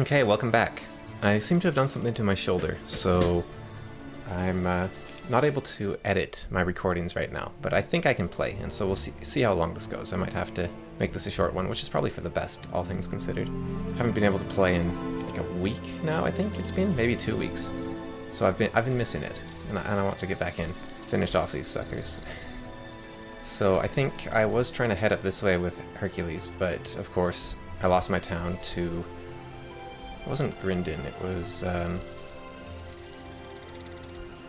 Okay, welcome back. I seem to have done something to my shoulder, so I'm not able to edit my recordings right now, but I think I can play, and so we'll see how long this goes. I might have to make this a short one, which is probably for the best, all things considered. Haven't been able to play in like a week now, I think it's been, maybe 2 weeks. So I've been missing it, and I want to get back in, finish off these suckers. So I think I was trying to head up this way with Hercules, but of course I lost my town to... It wasn't Grindon, it was, I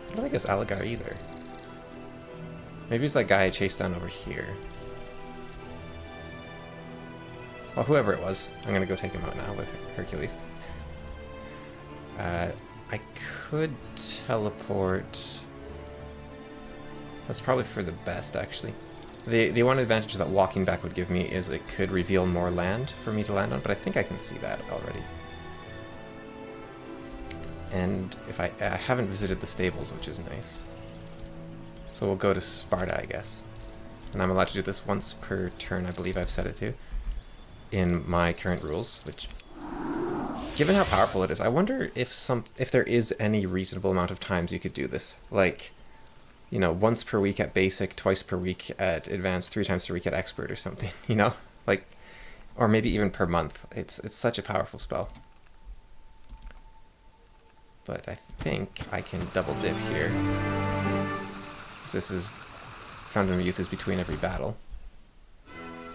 don't think it's Aligar either. Maybe it's that guy I chased down over here. Well, whoever it was, I'm gonna go take him out now with Hercules. I could teleport... That's probably for the best, actually. The one advantage that walking back would give me is it could reveal more land for me to land on, but I think I can see that already. And if I haven't visited the stables, which is nice. So we'll go to Sparta, I guess. And I'm allowed to do this once per turn, I believe I've set it to, in my current rules, which, given how powerful it is, I wonder if there is any reasonable amount of times you could do this. Like, you know, once per week at basic, twice per week at advanced, 3 times per week at expert or something, you know? Like, or maybe even per month. It's such a powerful spell. But I think I can double dip here. This is Fountain of Youth is between every battle.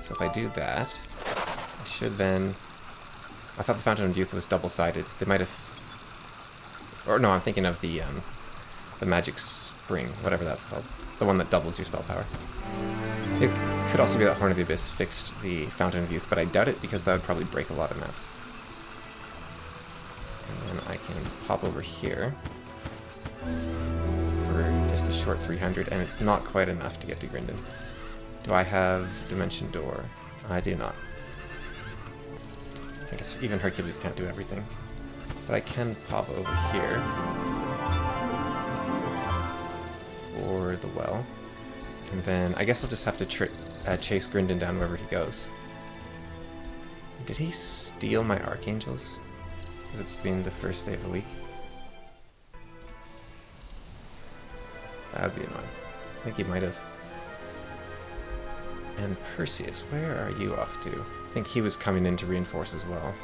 So if I do that, I should then... I thought the Fountain of Youth was double-sided. They might have... Or no, I'm thinking of the Magic Spring, whatever that's called. The one that doubles your spell power. It could also be that Horn of the Abyss fixed the Fountain of Youth, but I doubt it because that would probably break a lot of maps. And then I can pop over here for just a short 300, and it's not quite enough to get to Grindon. Do I have Dimension Door? I do not. I guess even Hercules can't do everything. But I can pop over here for the well. And then I guess I'll just have to chase Grindon down wherever he goes. Did he steal my Archangels? Because it's been the first day of the week. That would be annoying. I think he might have. And Perseus, where are you off to? I think he was coming in to reinforce as well.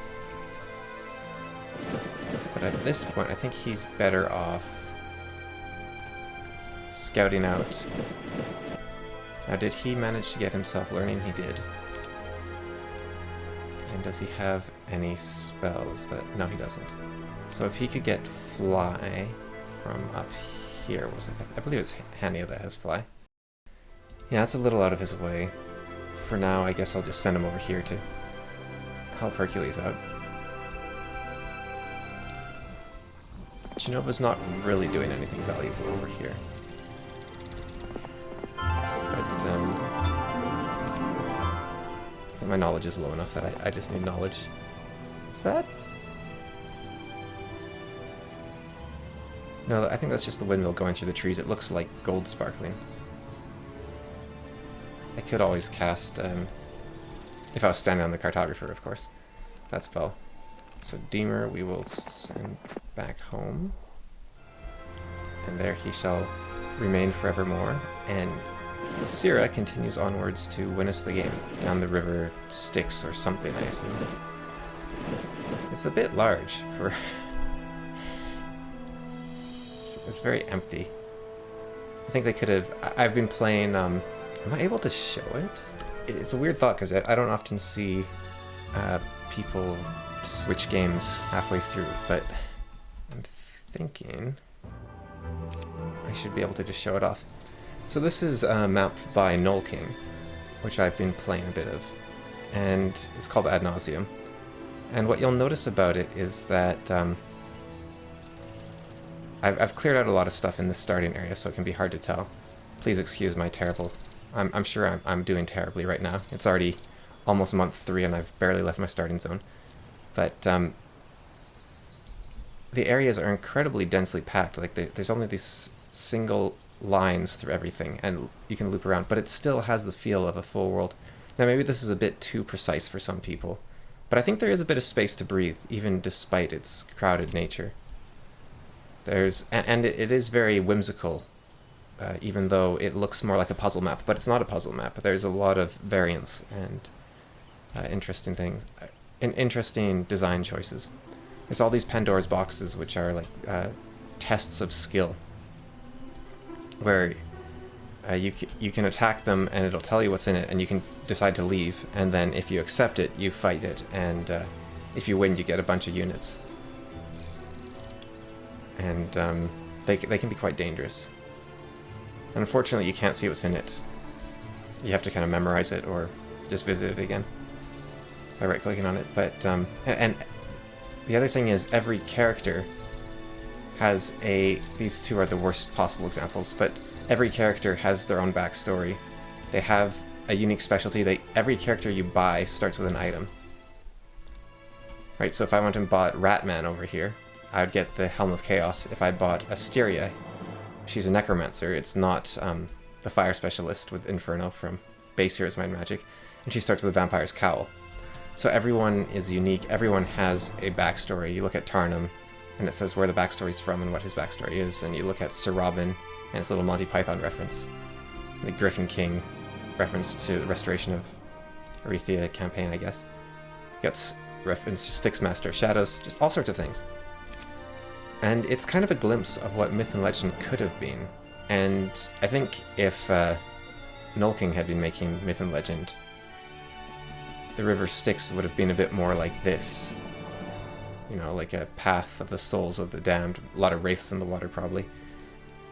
But at this point, I think he's better off scouting out. Now, did he manage to get himself learning? He did. And does he have any spells that... No, he doesn't. So if he could get Fly from up here... I believe it's Hania that has Fly. Yeah, it's a little out of his way. For now, I guess I'll just send him over here to help Hercules out. Genova's not really doing anything valuable over here. But, I think my knowledge is low enough that I just need knowledge. Is that? No, I think that's just the windmill going through the trees. It looks like gold sparkling. I could always cast, if I was standing on the cartographer, of course, that spell. So Deemer we will send back home. And there he shall remain forevermore. And Syrah continues onwards to win us the game down the river Styx or something, I assume. It's a bit large for... it's very empty. I think they could have... I've been playing... am I able to show it? It's a weird thought because I don't often see people switch games halfway through, but I'm thinking I should be able to just show it off. So this is a map by Null King, which I've been playing a bit of, and it's called Ad Nauseam. And what you'll notice about it is that I've cleared out a lot of stuff in the starting area, so it can be hard to tell. Please excuse my terrible... I'm sure I'm doing terribly right now. It's already almost month 3 and I've barely left my starting zone. But the areas are incredibly densely packed. Like there's only these single lines through everything, and you can loop around, but it still has the feel of a full world. Now maybe this is a bit too precise for some people, But I think there is a bit of space to breathe, even despite its crowded nature. And it is very whimsical, even though it looks more like a puzzle map, but it's not a puzzle map. There's a lot of variance and interesting things, interesting design choices. There's all these Pandora's boxes, which are like tests of skill, where you can attack them and it'll tell you what's in it, and you can decide to leave, and then if you accept it, you fight it, and if you win, you get a bunch of units. And they can be quite dangerous. And unfortunately, you can't see what's in it. You have to kind of memorize it or just visit it again by right-clicking on it. But and the other thing is, every character has these two are the worst possible examples, but every character has their own backstory. They have a unique specialty. Every character you buy starts with an item. Right, so if I went and bought Ratman over here, I would get the Helm of Chaos. If I bought Asteria, she's a necromancer. It's not the fire specialist with Inferno from Base Heroes Might and Magic, and she starts with a Vampire's Cowl. So everyone is unique. Everyone has a backstory. You look at Tarnum, and it says where the backstory's from and what his backstory is. And you look at Sir Robin, and it's a little Monty Python reference. The Griffin King reference to the Restoration of Arethea campaign, I guess. Gets reference to Styxmaster, Shadows, just all sorts of things. And it's kind of a glimpse of what Myth and Legend could have been. And I think if Nolking had been making Myth and Legend, the River Styx would have been a bit more like this. You know, like a path of the souls of the damned. A lot of wraiths in the water, probably.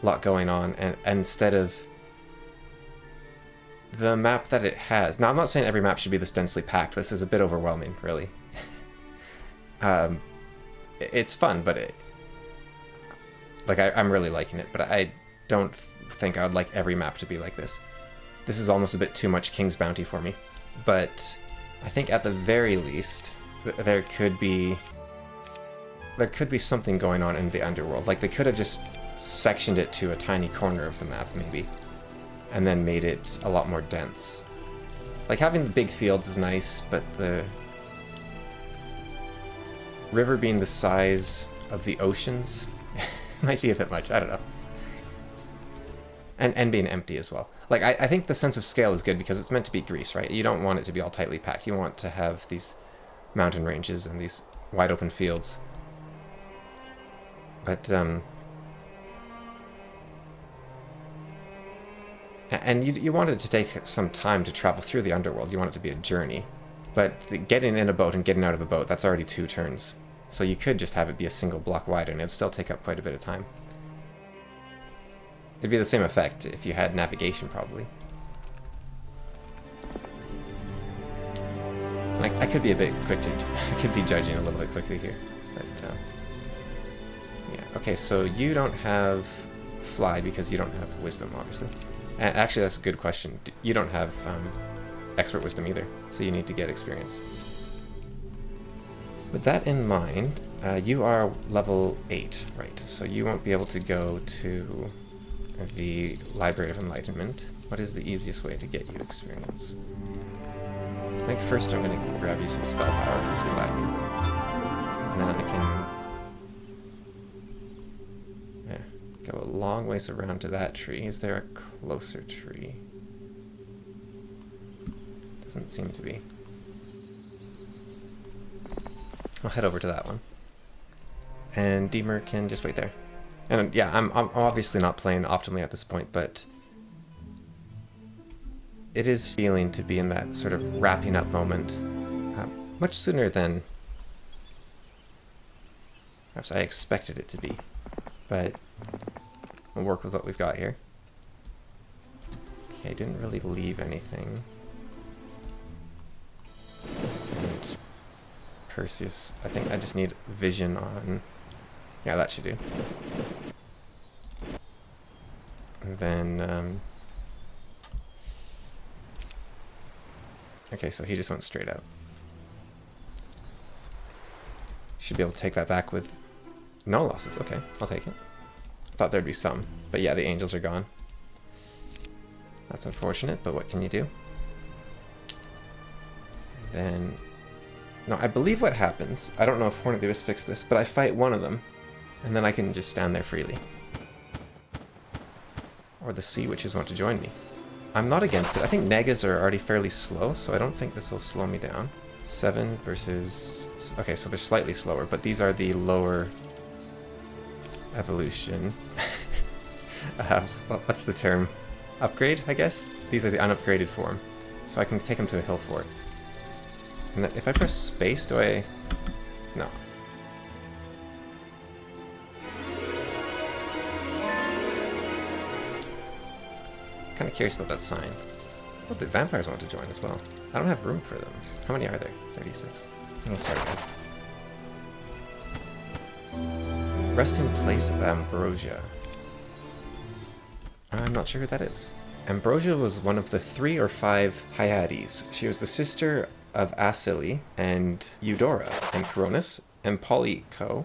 A lot going on. And instead of the map that it has... Now, I'm not saying every map should be this densely packed. This is a bit overwhelming, really. It's fun, but I'm really liking it, but I don't think I would like every map to be like this. This is almost a bit too much King's Bounty for me. But I think at the very least, there could be something going on in the underworld. Like, they could have just sectioned it to a tiny corner of the map, maybe, and then made it a lot more dense. Like, having the big fields is nice, but the river being the size of the oceans might be a bit much. I don't know. And being empty as well. Like, I think the sense of scale is good because it's meant to be Greece, right? You don't want it to be all tightly packed. You want to have these mountain ranges and these wide open fields. But, and you want it to take some time to travel through the underworld. You want it to be a journey. But getting in a boat and getting out of a boat, that's already 2 turns. So you could just have it be a single block wider, and it'd still take up quite a bit of time. It'd be the same effect if you had navigation, probably. Like, I could be a bit quick I could be judging a little bit quickly here. But, yeah. Okay, so you don't have Fly because you don't have Wisdom, obviously. And actually, that's a good question. You don't have Expert Wisdom either, so you need to get experience. With that in mind, you are level 8, right? So you won't be able to go to the Library of Enlightenment. What is the easiest way to get you experience? I think first I'm going to grab you some spell power because you're lacking. And then I can go a long ways around to that tree. Is there a closer tree? Doesn't seem to be. I'll head over to that one. And Deemer can just wait there. And yeah, I'm obviously not playing optimally at this point, but it is feeling to be in that sort of wrapping up moment much sooner than perhaps I expected it to be. But we'll work with what we've got here. Okay, I didn't really leave anything. And Perseus. I think I just need vision on... Yeah, that should do. And then... Okay, so he just went straight out. Should be able to take that back with no losses. Okay, I'll take it. Thought there'd be some. But yeah, the angels are gone. That's unfortunate, but what can you do? Then No, I believe what happens, I don't know if Horn of the Abyss fixed this, but I fight one of them, and then I can just stand there freely. Or the sea witches want to join me. I'm not against it. I think negas are already fairly slow, so I don't think this will slow me down. 7 versus... Okay, so they're slightly slower, but these are the lower evolution. What's the term? Upgrade, I guess? These are the unupgraded form. So I can take them to a hill fort. And if I press space, do I... No. Kind of curious about that sign. Oh, the vampires want to join as well. I don't have room for them. How many are there? 36. Oh, sorry, guys. Resting place of Ambrosia. I'm not sure who that is. Ambrosia was one of the 3 or 5 Hyades. She was the sister of Acili and Eudora and Coronis and Polycho.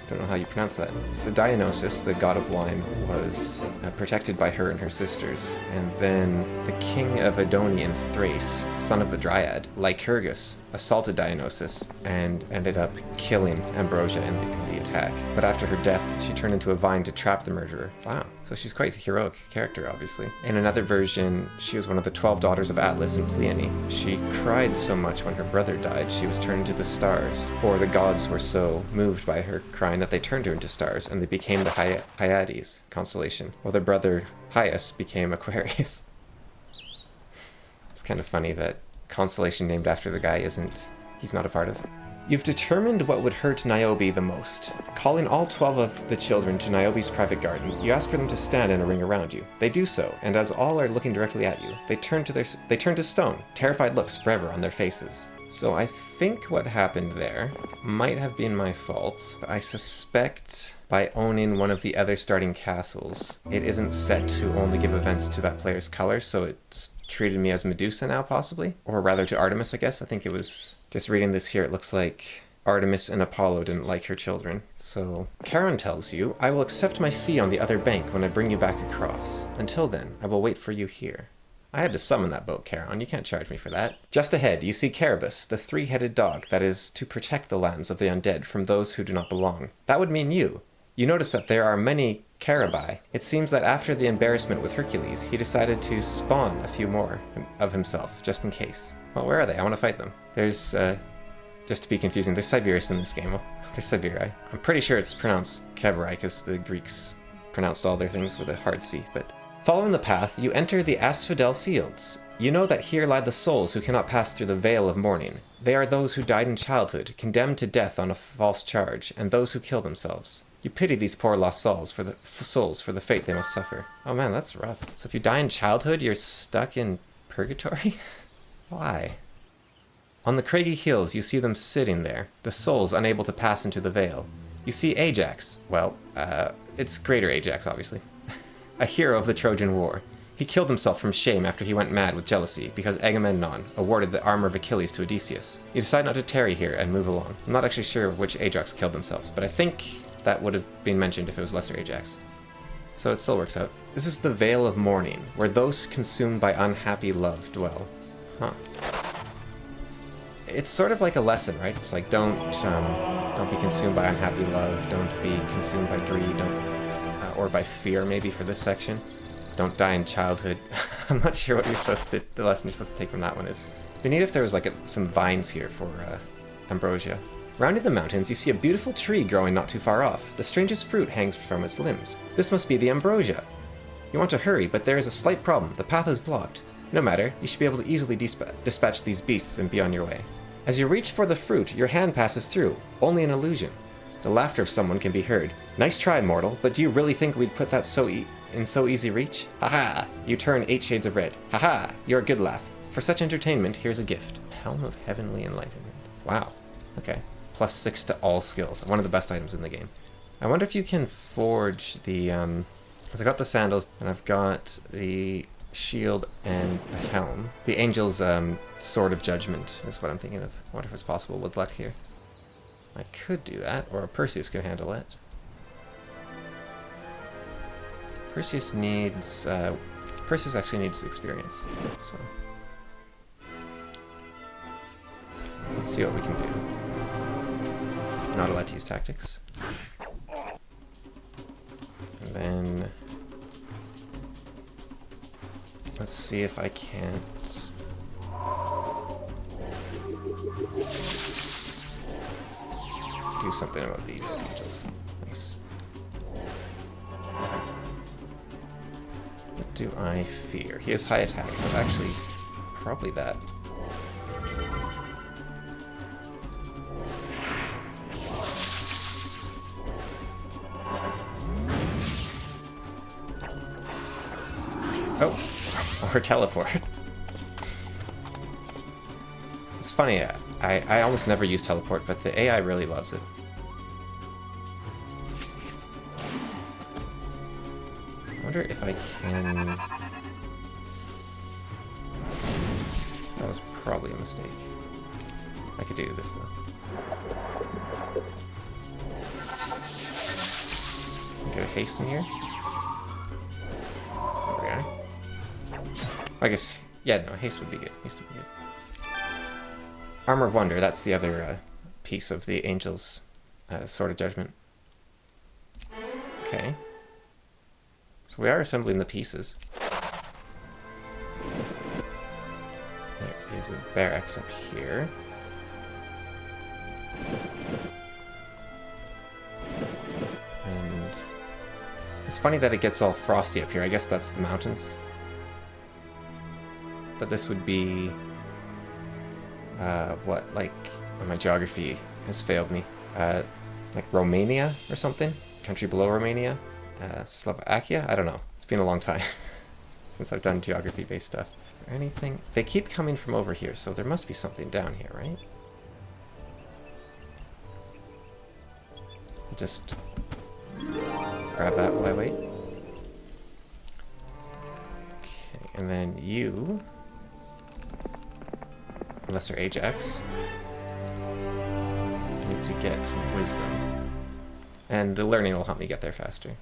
Don't know how you pronounce that. So Dionysus, the god of wine, was protected by her and her sisters. And then the king of Adoni in Thrace, son of the Dryad, Lycurgus, assaulted Dionysus and ended up killing Ambrosia in the attack. But after her death, she turned into a vine to trap the murderer. Wow. So she's quite a heroic character, obviously. In another version, she was one of the 12 daughters of Atlas and Pleione. She cried so much when her brother died, she was turned into the stars. Or the gods were so moved by her crying that they turned her into stars, and they became the Hyades constellation. While their brother Hyas became Aquarius. It's kind of funny that constellation named after the guy he's not a part of. You've determined what would hurt Niobe the most. Calling all 12 of the children to Niobe's private garden, you ask for them to stand in a ring around you. They do so, and as all are looking directly at you, they turn to stone, terrified looks forever on their faces. So I think what happened there might have been my fault. I suspect by owning one of the other starting castles, it isn't set to only give events to that player's color, so it's treated me as Medusa now, possibly? Or rather to Artemis, I guess. I think it was... Just reading this here, it looks like Artemis and Apollo didn't like her children. So, Charon tells you, I will accept my fee on the other bank when I bring you back across. Until then, I will wait for you here. I had to summon that boat, Charon. You can't charge me for that. Just ahead, you see Caribus, the 3-headed dog that is to protect the lands of the undead from those who do not belong. That would mean you. You notice that there are many Carabi. It seems that after the embarrassment with Hercules, he decided to spawn a few more of himself, just in case. Well, where are they? I want to fight them. There's, just to be confusing, there's Siberius in this game. Oh, there's Siberii. I'm pretty sure it's pronounced Keverai, because the Greeks pronounced all their things with a hard C, but... Following the path, you enter the Asphodel Fields. You know that here lie the souls who cannot pass through the Veil of Mourning. They are those who died in childhood, condemned to death on a false charge, and those who kill themselves. You pity these poor lost souls for the fate they must suffer. Oh man, that's rough. So if you die in childhood, you're stuck in purgatory? Why? On the craggy hills, you see them sitting there, the souls unable to pass into the veil. You see Ajax. Well, it's greater Ajax, obviously. A hero of the Trojan War. He killed himself from shame after he went mad with jealousy because Agamemnon awarded the armor of Achilles to Odysseus. You decide not to tarry here and move along. I'm not actually sure which Ajax killed themselves, but I think that would have been mentioned if it was lesser Ajax. So it still works out. This is the Veil of Mourning, where those consumed by unhappy love dwell. Huh. It's sort of like a lesson, right? It's like don't be consumed by unhappy love, don't be consumed by greed, or by fear maybe for this section. Don't die in childhood. I'm not sure what the lesson you're supposed to take from that one is. It'd be neat if there was like some vines here for Ambrosia. Rounding the mountains, you see a beautiful tree growing not too far off. The strangest fruit hangs from its limbs. This must be the ambrosia. You want to hurry, but there is a slight problem. The path is blocked. No matter, you should be able to easily dispatch these beasts and be on your way. As you reach for the fruit, your hand passes through. Only an illusion. The laughter of someone can be heard. Nice try, mortal, but do you really think we'd put that in so easy reach? Haha! You turn 8 shades of red. Haha! You're a good laugh. For such entertainment, here's a gift. Helm of Heavenly Enlightenment. Wow. Okay. +6 to all skills. One of the best items in the game. I wonder if you can forge the, because I got the sandals, and I've got the shield and the helm. The angel's, sword of judgment is what I'm thinking of. I wonder if it's possible with luck here. I could do that, or Perseus could handle it. Perseus actually needs experience, so... Let's see what we can do. Not allowed to use tactics. And then let's see if I can't do something about these angels. Nice. What do I fear? He has high attack, so actually probably that. Oh, or teleport. It's funny, I almost never use teleport, but the AI really loves it. I wonder if I can... That was probably a mistake. I could do this though. Get a haste in here. There we are. I guess, yeah, no, haste would be good. Haste would be good. Armor of Wonder, that's the other piece of the Angel's Sword of Judgment. Okay. So we are assembling the pieces. There is a barracks up here. And it's funny that it gets all frosty up here. I guess that's the mountains. But this would be... what, like, my geography has failed me. Like Romania or something? Country below Romania? Slovakia? I don't know. It's been a long time since I've done geography-based stuff. Is there anything? They keep coming from over here, so there must be something down here, right? Just grab that while I wait. Okay, and then you... Lesser Ajax. Need to get some wisdom. And the learning will help me get there faster.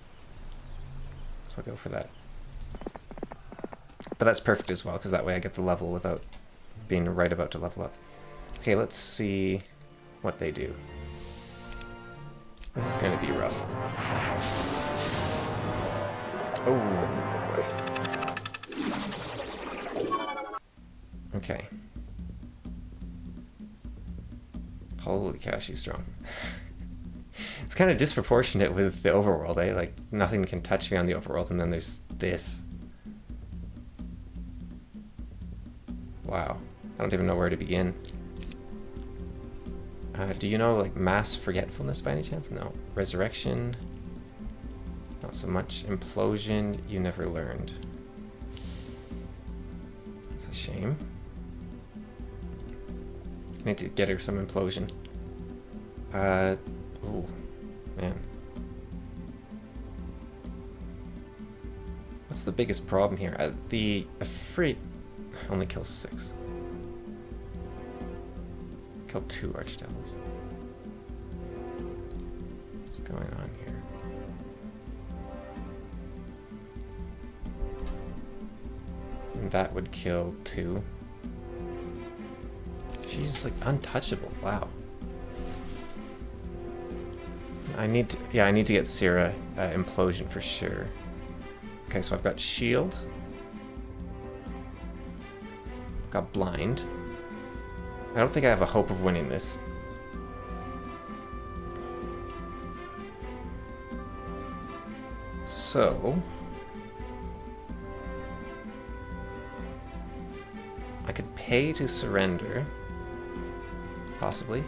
So I'll go for that. But that's perfect as well, because that way I get the level without being right about to level up. Okay, let's see what they do. This is going to be rough. Oh. Okay. Holy cow, she's strong. It's kind of disproportionate with the overworld, eh? Like, nothing can touch me on the overworld, and then there's this. Wow. I don't even know where to begin. Do you know, like, mass forgetfulness by any chance? No. Resurrection? Not so much. Implosion? You never learned. It's a shame. I need to get her some implosion. Oh, man. What's the biggest problem here? The Afraid only kills 6. Killed 2 archdevils. What's going on here? And that would kill 2. She's like untouchable. Wow. I need to, yeah, I need to get Syrah implosion for sure. Okay, so I've got shield. Got blind. I don't think I have a hope of winning this. So I could pay to surrender. Possibly.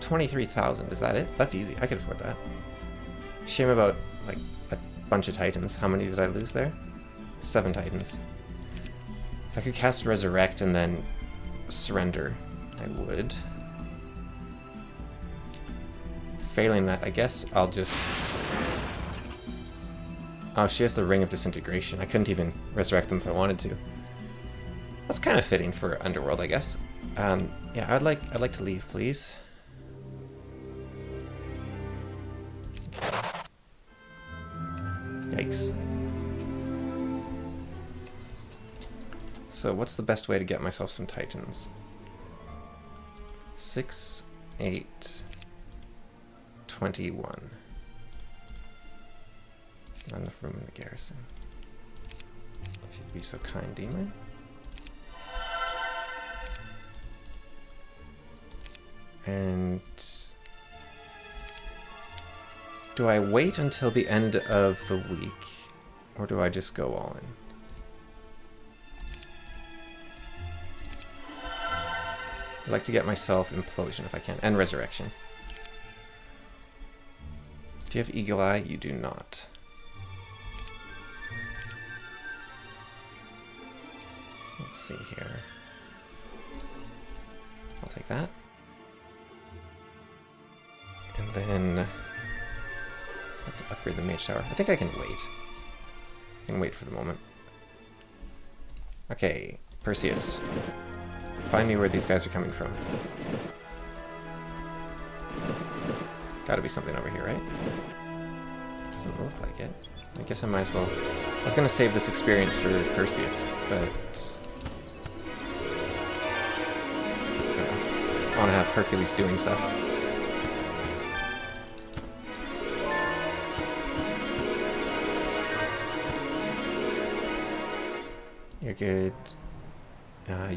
23,000. Is that it? That's easy. I can afford that. Shame about, like, a bunch of titans. How many did I lose there? 7 titans. If I could cast Resurrect and then surrender, I would. Failing that, I guess I'll just... Oh, she has the Ring of Disintegration. I couldn't even resurrect them if I wanted to. That's kind of fitting for Underworld, I guess. Yeah, I'd like to leave, please. Okay. Yikes. So what's the best way to get myself some Titans? 6, 8, 21. There's not enough room in the garrison. If you'd be so kind, Deemer. And do I wait until the end of the week, or do I just go all in? I'd like to get myself Implosion if I can, and Resurrection. Do you have Eagle Eye? You do not. Let's see here. I'll take that. And then I'll have to upgrade the Mage Tower. I think I can wait. I can wait for the moment. Okay, Perseus. Find me where these guys are coming from. Gotta be something over here, right? Doesn't look like it. I guess I might as well. I was gonna save this experience for Perseus, but I wanna have Hercules doing stuff. You're good.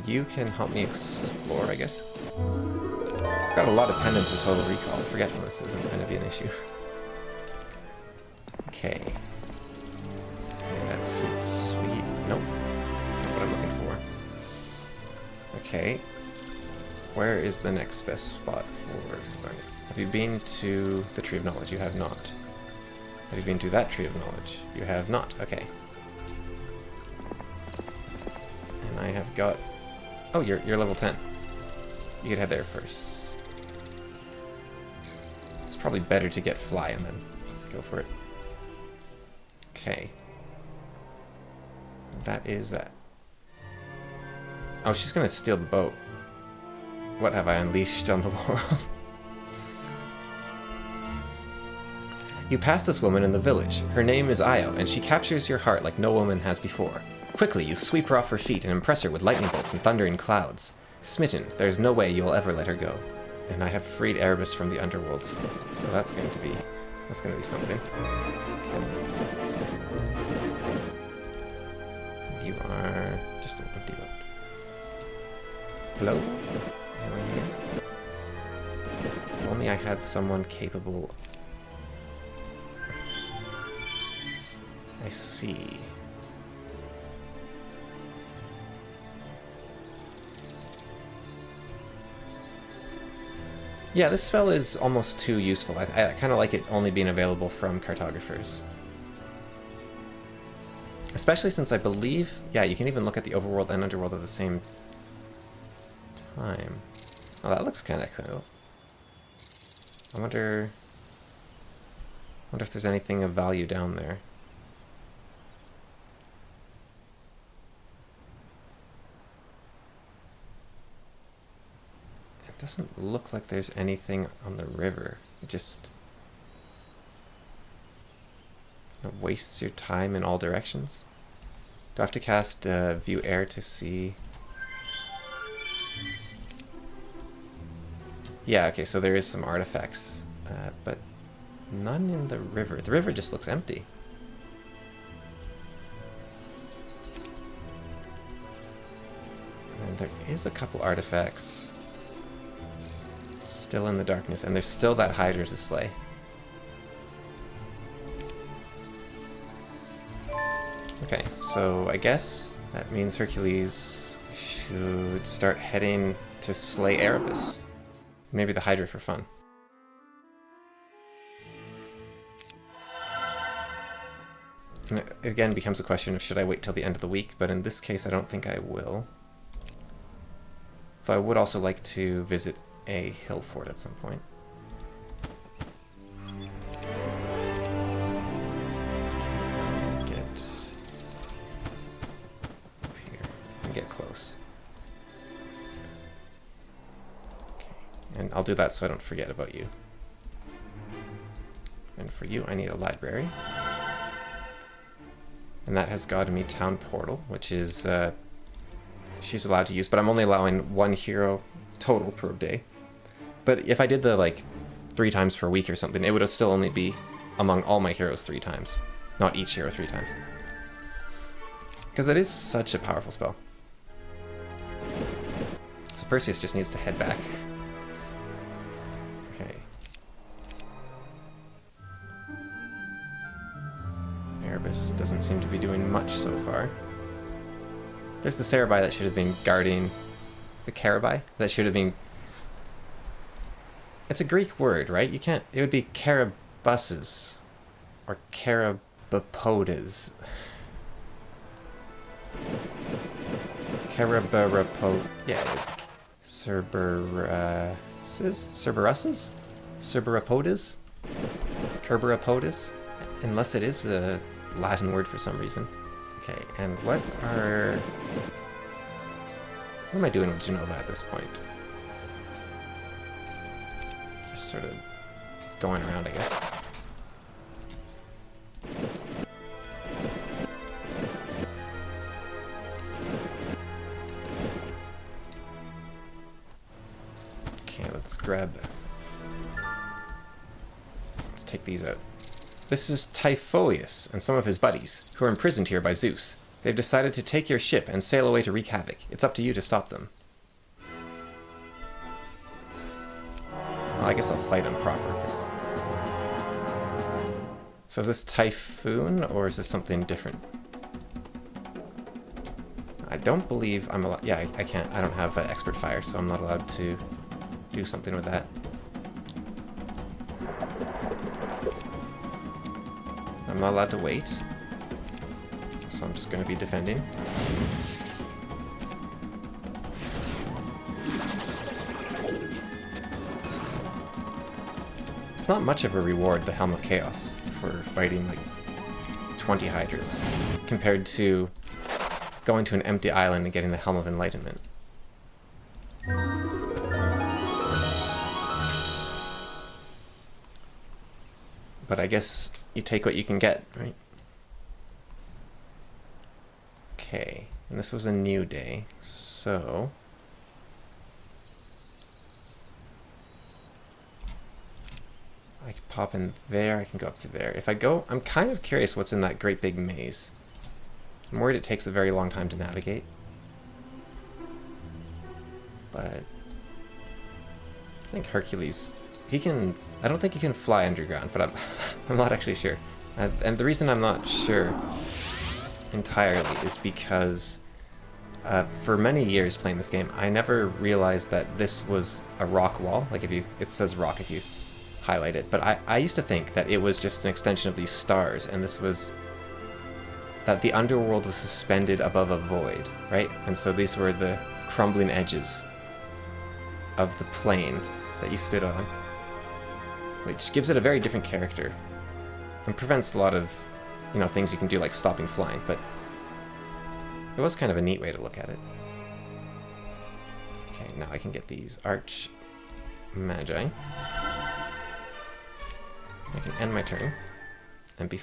You can help me explore, I guess. I've got a lot of pendants and total recall. Forgetfulness isn't going to be an issue. Okay. That's sweet, sweet. Nope. Not what I'm looking for. Okay. Where is the next best spot for learning? Have you been to the Tree of Knowledge? You have not. Have you been to that Tree of Knowledge? You have not. Okay. I have got... Oh, you're level 10. You could head there first. It's probably better to get Fly and then go for it. Okay. That is that. Oh, she's gonna steal the boat. What have I unleashed on the world? You pass this woman in the village. Her name is Io, and she captures your heart like no woman has before. Quickly, you sweep her off her feet and impress her with lightning bolts and thundering clouds. Smitten, there's no way you'll ever let her go. And I have freed Erebus from the underworld, so that's going to be something. Okay. You are just an empty boat. Hello? Anyone here? If only I had someone capable. I see. Yeah, this spell is almost too useful. I kind of like it only being available from cartographers. Especially since I believe... Yeah, you can even look at the overworld and underworld at the same time. Oh, that looks kind of cool. I wonder if there's anything of value down there. It doesn't look like there's anything on the river. It just wastes your time in all directions. Do I have to cast View Air to see? Yeah, okay, so there is some artifacts, but none in the river. The river just looks empty. And there is a couple artifacts still in the darkness, and there's still that Hydra to slay. Okay, so I guess that means Hercules should start heading to slay Erebus. Maybe the Hydra for fun. And it again becomes a question of should I wait till the end of the week, but in this case I don't think I will. Though I would also like to visit a hill fort at some point. Get up here and get close. Okay, and I'll do that so I don't forget about you. And for you, I need a library. And that has gotten me Town Portal, which is she's allowed to use, but I'm only allowing 1 hero total per day. But if I did the, like, 3 times per week or something, it would still only be among all my heroes 3 times. Not each hero 3 times. Because it is such a powerful spell. So Perseus just needs to head back. Okay. Erebus doesn't seem to be doing much so far. There's the Cerebi that should have been guarding the Carabi. That should have been... It's a Greek word, right? You can't... It would be Carabuses. Or Carabapodas. Carabarapo... Yeah. Cerberuses? Cerberuses? Cerberapodas? Cerberapodas? Unless it is a Latin word for some reason. Okay, and what am I doing with Genova at this point? Just sort of going around, I guess. Okay, let's take these out. This is Typhoeus and some of his buddies, who are imprisoned here by Zeus. They've decided to take your ship and sail away to wreak havoc. It's up to you to stop them. Well, I guess I'll fight on purpose. So is this Typhoon, or is this something different? I don't believe I'm allowed... Yeah, I can't. I don't have expert fire, so I'm not allowed to do something with that. I'm not allowed to wait, so I'm just going to be defending. It's not much of a reward, the Helm of Chaos, for fighting like 20 Hydras, compared to going to an empty island and getting the Helm of Enlightenment. But I guess you take what you can get, right? Okay, and this was a new day, so... I can pop in there, I can go up to there. If I go, I'm kind of curious what's in that great big maze. I'm worried it takes a very long time to navigate. But... I think Hercules... He can... I don't think he can fly underground, but I'm not actually sure. And the reason I'm not sure entirely is because for many years playing this game, I never realized that this was a rock wall. Like if you... It says rock if you highlight it. But I used to think that it was just an extension of these stars, and this was... that the underworld was suspended above a void, right? And so these were the crumbling edges of the plane that you stood on, which gives it a very different character and prevents a lot of, you know, things you can do like stopping flying, but it was kind of a neat way to look at it. Okay, now I can get these Arch Magi. I can end my turn and be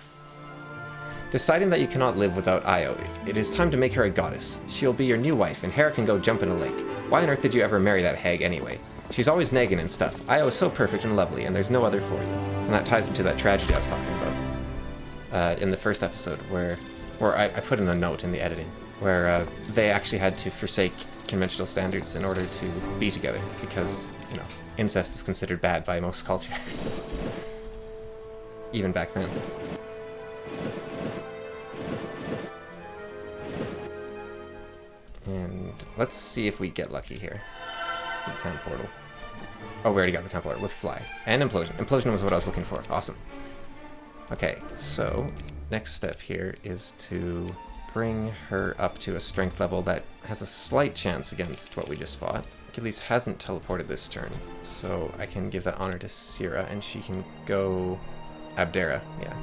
deciding that you cannot live without Io. It is time to make her a goddess. She'll be your new wife, and Hera can go jump in a lake. Why on earth did you ever marry that hag anyway? She's always nagging and stuff. Io is so perfect and lovely, and there's no other for you. And that ties into that tragedy I was talking about in the first episode, where I put in a note in the editing, where they actually had to forsake conventional standards in order to be together, because, you know, incest is considered bad by most cultures. Even back then. And let's see if we get lucky here. The town portal. Oh, we already got the town portal with fly. And implosion. Implosion was what I was looking for. Awesome. Okay, so next step here is to bring her up to a strength level that has a slight chance against what we just fought. Achilles hasn't teleported this turn, so I can give that honor to Syrah, and she can go Abdera, yeah.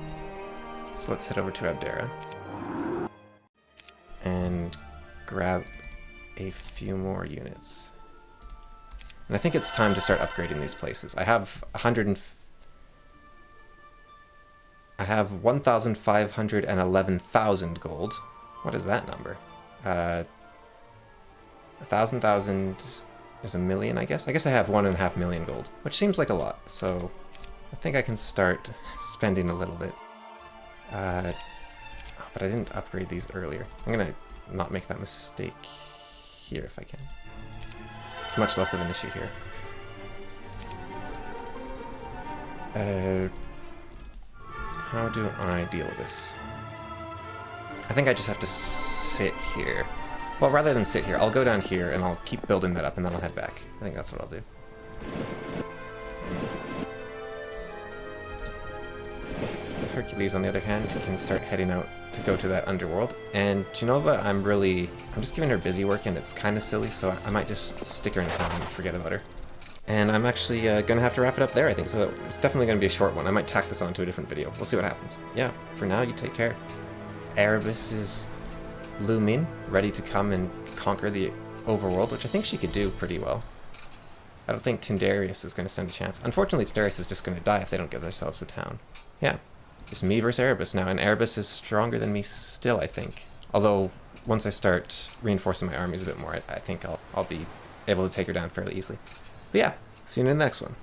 So let's head over to Abdera and grab a few more units. And I think it's time to start upgrading these places. I have 1,511,000 gold. What is that number? 1,000,000 is 1,000,000, I guess. I guess I have 1.5 million gold, which seems like a lot, so I think I can start spending a little bit. But I didn't upgrade these earlier. I'm gonna not make that mistake here if I can. It's much less of an issue here. How do I deal with this? I think I just have to sit here. Well, rather than sit here, I'll go down here and I'll keep building that up and then I'll head back. I think that's what I'll do. Hercules, on the other hand, can start heading out to go to that underworld. And Genova, I'm just giving her busy work and it's kind of silly, so I might just stick her in town and forget about her. And I'm actually gonna have to wrap it up there, I think, so it's definitely gonna be a short one. I might tack this onto a different video. We'll see what happens. Yeah, for now, you take care. Erebus is looming, ready to come and conquer the overworld, which I think she could do pretty well. I don't think Tyndareus is going to stand a chance. Unfortunately, Tyndareus is just going to die if they don't get themselves a town. Yeah, just me versus Erebus now, and Erebus is stronger than me still, I think. Although, once I start reinforcing my armies a bit more, I think I'll be able to take her down fairly easily. But yeah, see you in the next one.